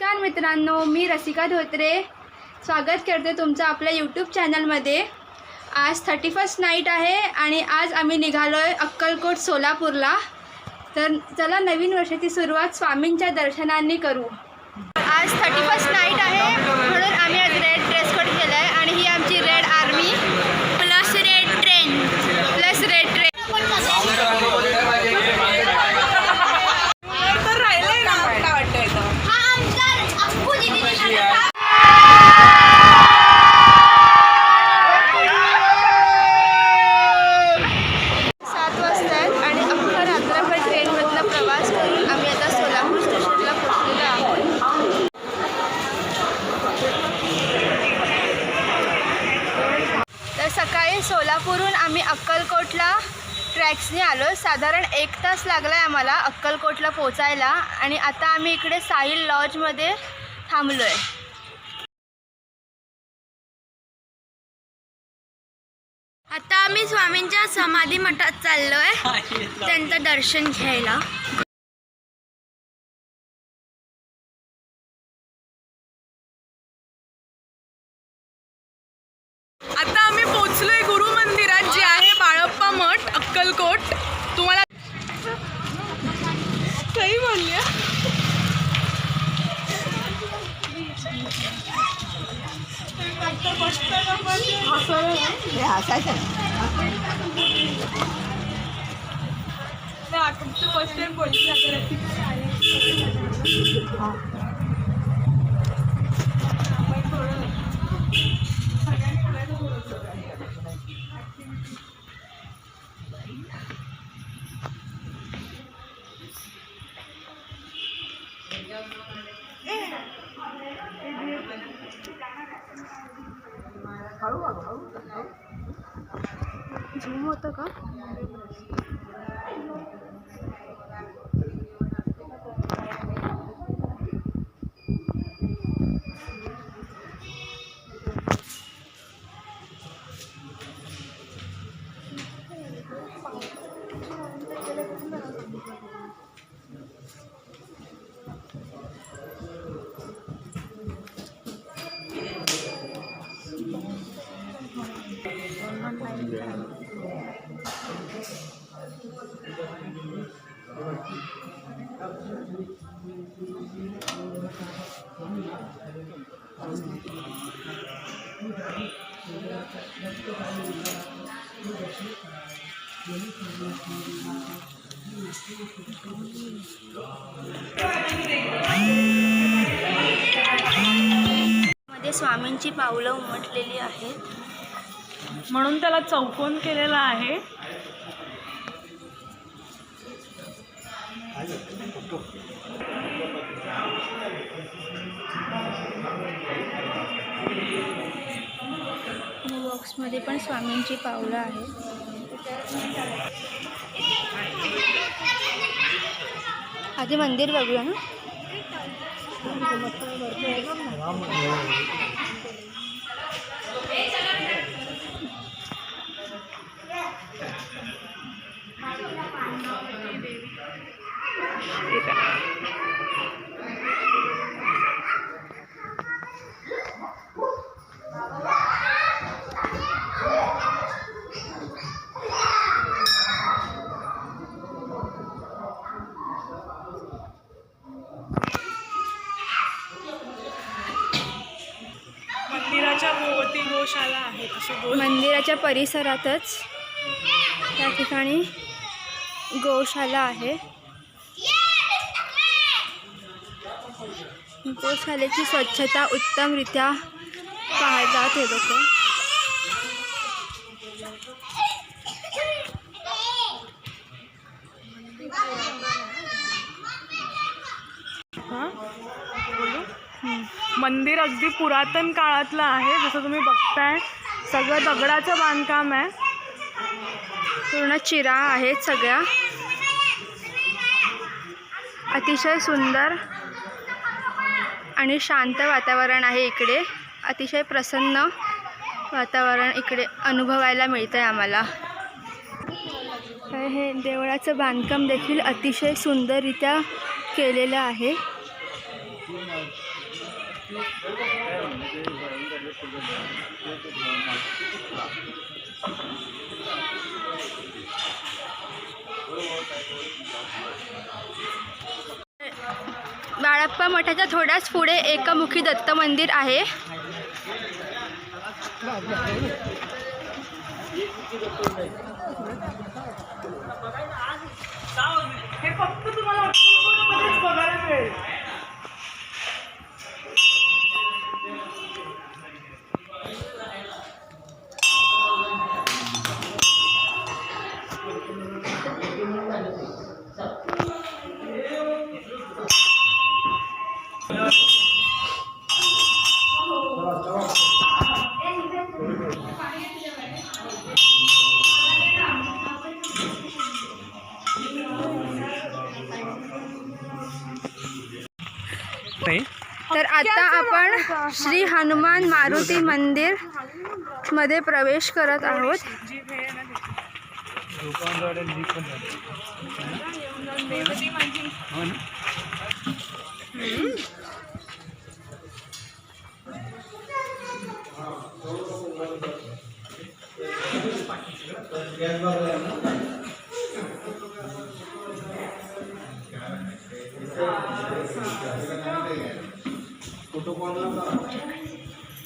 नमस्कार मित्रांनो, मी रसिका धोत्रे स्वागत करते तुमचं आपल्या यूट्यूब चॅनलमध्ये। आज 31st नाईट आहे आणि आज आम्ही निघालो आहे अक्कलकोट सोलापूरला। तर चला नवीन वर्षाची सुरुवात स्वामींच्या दर्शनांनी करू। आज 31st नाईट आहे म्हणून आम्ही आज रेड ड्रेस कोड केला आहे आणि ही आमची red army plus red train सकाळी सोलापूरहून आम्ही अक्कलकोटला ट्रॅक्सने आलो। साधारण 1 तास लागला आहे आम्हाला अक्कलकोटला पोचायला आणि आता आम्ही इकडे साहिल लॉजमध्ये थांबलो आहे। आता आम्ही स्वामींच्या समाधी मठात चाललो आहे त्यांचं दर्शन घ्यायला। आता आम्ही पोचलोय गुरु मंदिरात जे आहे बाळप्पा मठ अक्कलकोट। तुम्हाला काही म्हणूया फर्स्ट टाइम बोलली झूम होतं का? मध्ये स्वामींची पावलं उमटलेली आहेत म्हणून त्याला चौकोन केलेला आहे। बॉक्समध्ये पण स्वामींची पावलं आहेत। आधी मंदिर बघूया ना। मंदिराच्या भोवती गोशाला आहे, मंदिराच्या परिसरातच त्या ठिकाणी गोशाला आहे। गोशालेची स्वच्छता उत्तमरित्या पाहतात हे लोक। मंदिर अगदी पुरातन काळातलं आहे, जसं तुम्ही बघताय सगळं दगडाचं बांधकाम आहे। पूर्ण चिरा आहेत सगळ्या। अतिशय सुंदर आणि शांत वातावरण आहे इकडे। अतिशय प्रसन्न वातावरण इकडे अनुभवायला मिळतंय आम्हाला। हे देवळाचं बांधकाम देखील अतिशय सुंदररित्या केलेलं आहे। बाळप्पा मठाच्या थोड्याच पुढे एकमुखी दत्त मंदिर आहे. हे फक्त तुम्हाला अक्कलकोटमध्येच बघायला मिळेल. तर आता आपण श्री हनुमान मारुती मंदिर मध्ये प्रवेश करत आहोत.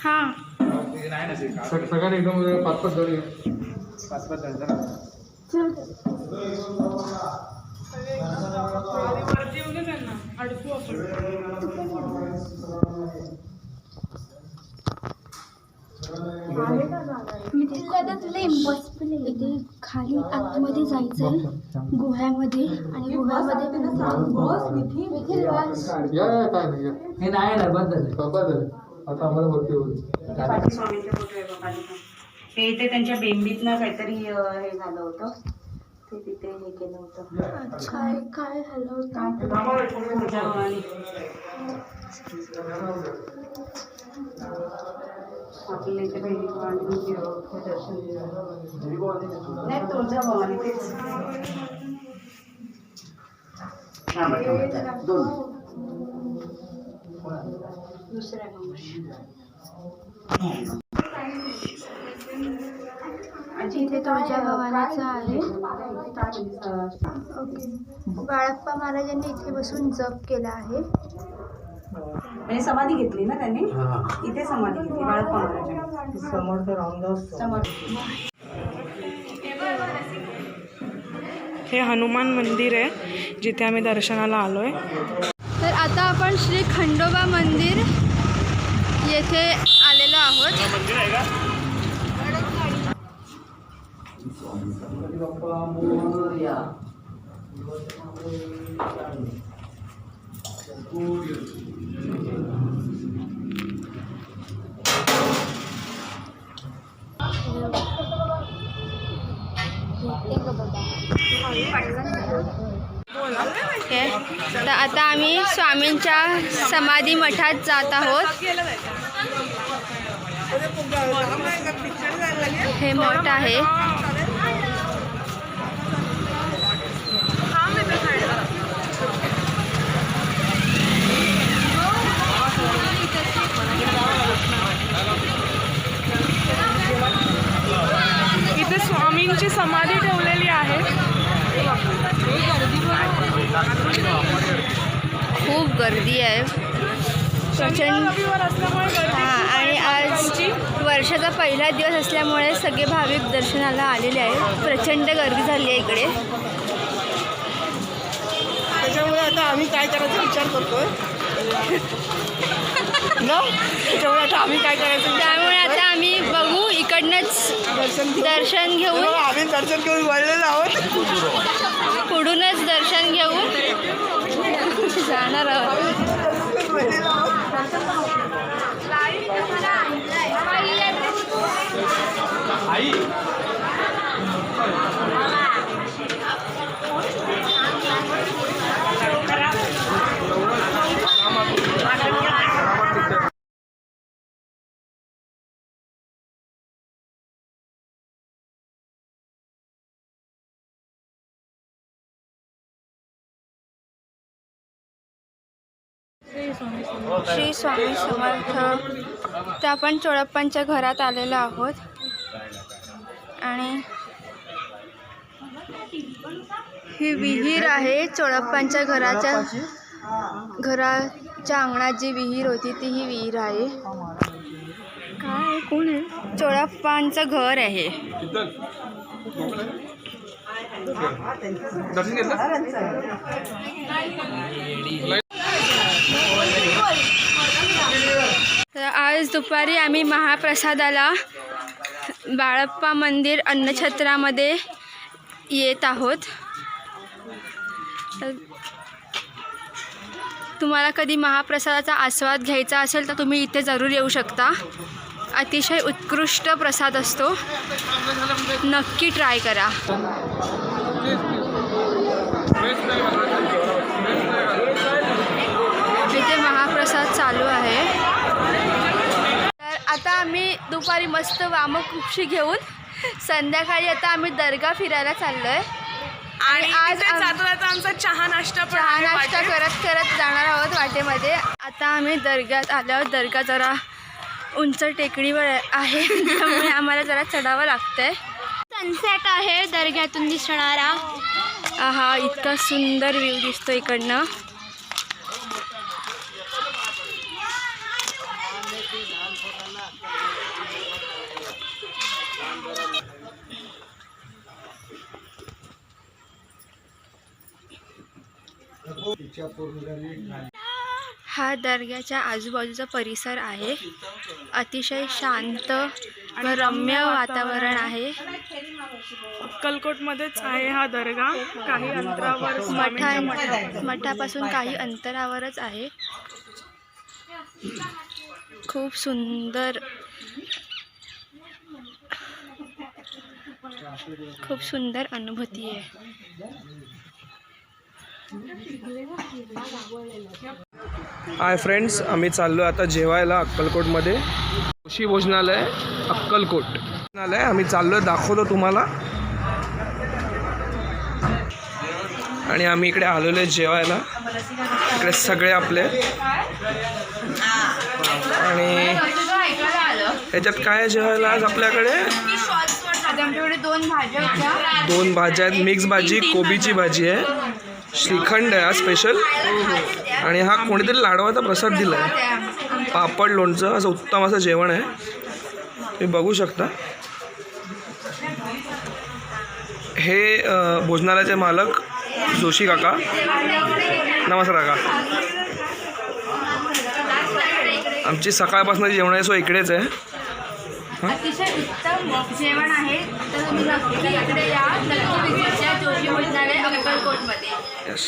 हां सगळ्यांनी एकदम पाच पाच जण वरती येऊ दे त्यांना, अडकू आपण. तुला इम्पॉसिबल आहे. इथे खाली आतमध्ये जायचंय गुह्यामध्ये आणि गुह्यामध्ये काय नाही हे नाही ना बदल आता आम्हाला भरती होईल. स्वामींचे फोटो आहे बाबा तिथं. ते इथे त्यांच्या बेंबीतनं काहीतरी हे झालं होतं, ते तिथे हे केलं होतं. काय काय झालं होतं. तुळजाभवानी. आपल्या इथे बेंबीभवानी दर्शन नाही, तुळजाभवानी तेच. दुसऱ्या इथे तुळजाभवानीचं आहे. बाळप्पा महाराजांनी इथे बसून जप केला आहे. म्हणजे समाधी घेतली ना त्यांनी, इथे समाधी घेतली बाळप्पा महाराजांनी. समर्थ रामदास हे हनुमान मंदिर आहे जिथे आम्ही दर्शनाला आलोय. तर आता आपण श्री खंडोबा मंदिर येथे आलेलो आहोत. तर आता आम्ही स्वामींच्या समाधी मठात जात आहोत. हे मठ आहे. इथे स्वामींची समाधी ठेवलेली आहे. खूप गर्दी आहे प्रचंड. रविवार असल्यामुळे गर्दी हां, आणि आज वर्षाचा पहिला दिवस असल्यामुळे सगळे भाविक दर्शनाला आलेले आहेत. प्रचंड गर्दी झाली आहे इकडे. त्याच्यामुळे आता आम्ही काय करायचा विचार करतोय ना. त्याच्यामुळे आता आम्ही काय करायचं त्यामुळे आता आम्ही बघू इकडनंच दर्शन घेऊन, आम्ही दर्शन घेऊन वळलेलो आहोत. पुढूनच दर्शन घेऊन जाणार आहोत. श्री स्वामी समर्थ. तर आपण चोळप्पांच्या घरात आलेलो आहोत आणि ही विहीर आहे. चोळप्पांच्या घराच्या अंगणात जी विहीर होती ती ही विहीर आहे. काय कोण आहे? चोळप्पांचं घर आहे. तर आज दुपारी आम्ही महाप्रसादाला बाळप्पा मंदिर अन्नछत्रामध्ये येत आहोत. तर तुम्हाला कधी महाप्रसादाचा आस्वाद घ्यायचा असेल तर तुम्ही इथे जरूर येऊ शकता. अतिशय उत्कृष्ट प्रसाद असतो, नक्की ट्राय करा. इथे महाप्रसाद चालू आहे. तर आता आम्ही दुपारी मस्त वामकुक्षी घेऊन संध्याकाळी आता आम्ही दर्गा फिरायला चाललोय आणि आज जाता आमचा चहा नाश्ता पण आहे नाश्ता करत जाणार आहोत वाटेमध्ये. आता आम्ही दर्ग्यात आल्यावर दर्गा जरा उंच टेकडीवर आहे त्यामुळे आम्हाला जरा चढावं लागतंय. सनसेट आहे दर्ग्यातून दिसणारा. हा इतका सुंदर व्ह्यू दिसतो इकडनं. हा दर्ग्याच्या आजूबाजूचा परिसर आहे. अतिशय शांत व रम्य वातावरण आहे. अक्कलकोटमध्येच आहे हा दर्गा. काही अंतरावर मठापासून काही अंतरावरच आहे. खूप सुंदर अनुभूती आहे. हाय फ्रेंड्स, आम्ही चाललो आता जेवायला अक्कलकोटमध्ये. जोशी भोजनालय अक्कलकोट भोजनालय आम्ही चाललो, दाखवतो तुम्हाला. आणि आम्ही इकडे आलेलो आहे जेवायला. इकडे सगळे आपले आणि याच्यात काय आहे जेवायला आज आपल्याकडे? आमच्याकडे 2 भाज्या होत्या. 2 भाज्या आहेत. मिक्स भाजी, कोबीची भाजी आहे, श्रीखंड आहे हा स्पेशल, आणि हा कोणीतरी लाडवाचा प्रसाद दिला आहे, पापड, लोणचं. असं उत्तम असं जेवण आहे, तुम्ही बघू शकता. हे भोजनालयाचे मालक जोशी काका. नमस्कार काका. आमची सकाळपासून जेवणाची सोय इकडेच आहे. अतिशय उत्तम जेवण आहे. तर तुम्ही नक्की इकडे या, नक्की विजिट द्या जोशी भोजनालय अक्कलकोटमध्ये. येस.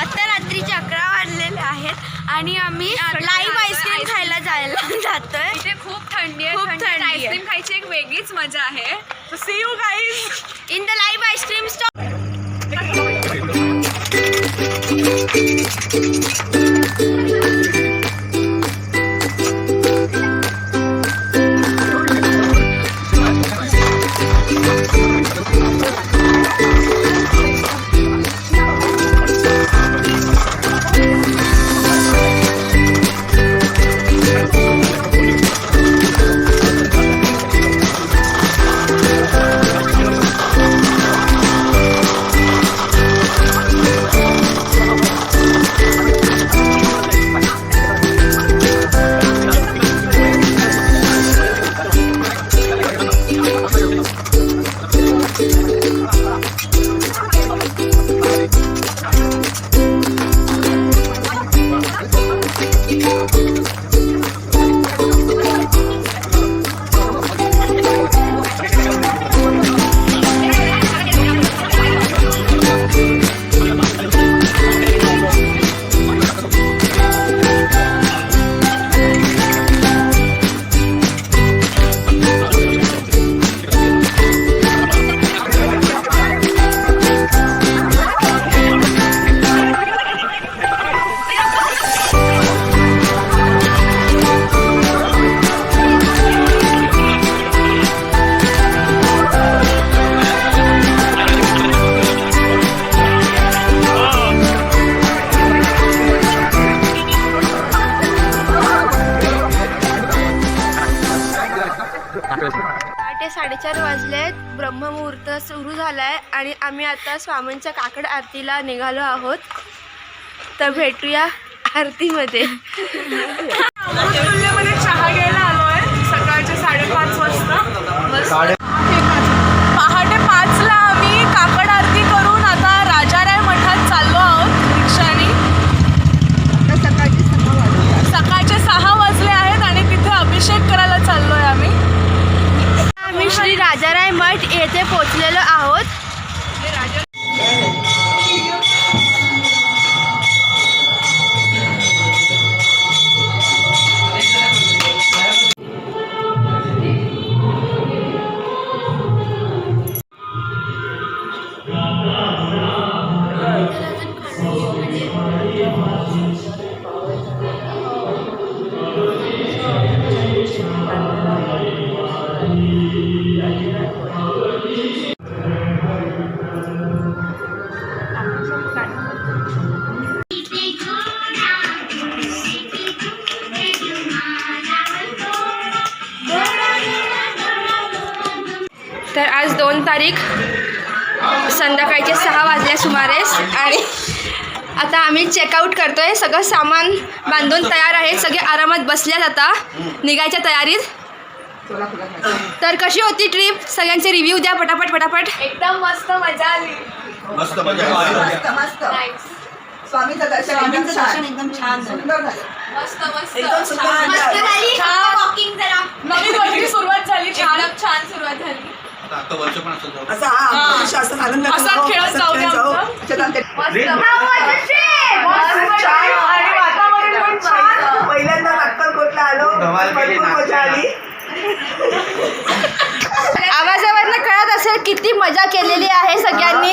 आता रात्रीचे 11 वाजलेले आहेत आणि आम्ही लाईव्ह आईस्क्रीम खायला जातोय. इथे खूप थंडी आहे. खूप थंडी आहे. आईस्क्रीम खायची एक वेगळीच मजा आहे. See you guys in the live ice cream पहाटे 4:30 वाजलेत. ब्रह्ममुहूर्त सुरू झालाय आणि आम्ही आता स्वामींच्या काकड आरतीला निघालो आहोत. तर भेटूया आरतीमध्ये. अमृततुल्यमध्ये चहा घ्यायला आलोय सकाळचे 5:30 वाजता. पहाटे 5ला आम्ही काकड आरती करून आता राजाराय मठात चाललो आहोत रिक्षाने. सकाळचे 6 वाजले आहेत आणि तिथे अभिषेक करायला चाललोय आम्ही. आम्ही श्री राजाराय मठ येथे पोहोचलेलो आहोत. तर आज 2 तारीख संध्याकाळचे 6 वाजले सुमारेस आणि आता आम्ही चेकआउट करतोय. सगळं सामान बांधून तयार आहे. सगळे आरामात बसल्यात आता निघायच्या तयारीत. तर कशी होती ट्रिप? सगळ्यांचे रिव्ह्यू द्या पटापट पटापट. एकदम मस्त मजा आली. स्वामीचं दर्शन एकदम छान सुंदर झालं. एकदम सुंदर नवीन वर्षी सुरुवात झाली. छान सुरुवात झाली. असा खेळत जाऊ द्या आणि वातावरण पण छान. पहिल्यांदा अक्कलकोटला आलो. भरपूर मजा आली. आवाजावरनं कळत असेल किती मजा केलेली आहे सगळ्यांनी.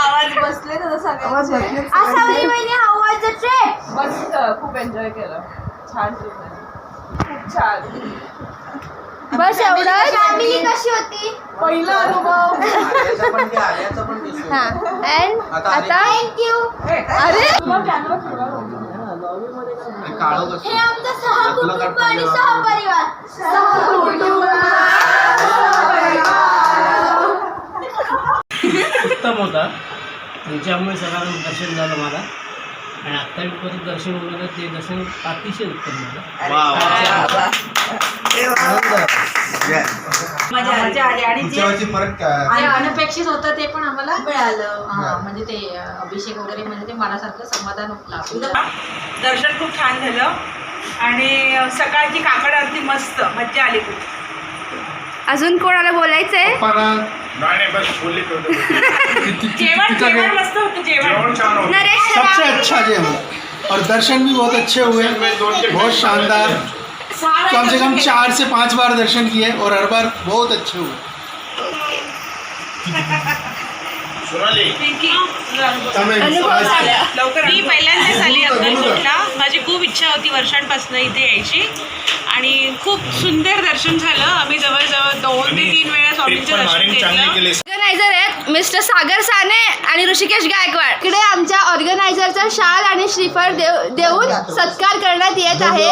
आवाज बसले तर सगळ्यांचे. मस्त खूप एन्जॉय केलं. छान trip झाली. खूप छान. बस एवढं. फॅमिली कशी होती? पहिला अनुभव. हां अँड आता थँक्यू. अरे हे आमचं 6 कुटुंब आणि 6 परिवार. 6 कुटुंब. उत्तम होता. त्यांच्यामुळे सगळं दर्शन झालं मला आणि आत्ता मी परत दर्शन होतं ते दर्शन अतिशय उत्तम झालं. मजा आली आणि जे अनपेक्षित होतं ते पण आम्हाला मिळालं. म्हणजे ते अभिषेक वगैरे म्हणजे ते मनासारखं समाधान लाभलं. दर्शन खूप छान झालं आणि सकाळची काकड आरती मस्त मजा आली खूप. अजून कोणाला बोलायचंय? जेवण मस्त होतं. जेवण नरेश सबसे अच्छा जेवण और दर्शन भी बहुत अच्छे हुए, बहुत शानदार. कम से कम 4 से 5 बार दर्शन किए और हर बार बहुत अच्छे हुए. मी पहिल्यांदाच आली अक्कलकोटला. माझी खूप इच्छा होती वर्षांपासून इथे यायची आणि खूप सुंदर दर्शन झालं. आम्ही जवळजवळ 2 ते 3 वेळा स्वामींचं दर्शन घेतलं. ऑर्गनायझर आहेत मिस्टर सागर साने आणि ऋषिकेश गायकवाड. इकडे आमच्या ऑर्गनायझरचा शाल आणि श्रीफळ देऊन सत्कार करण्यात येत आहे.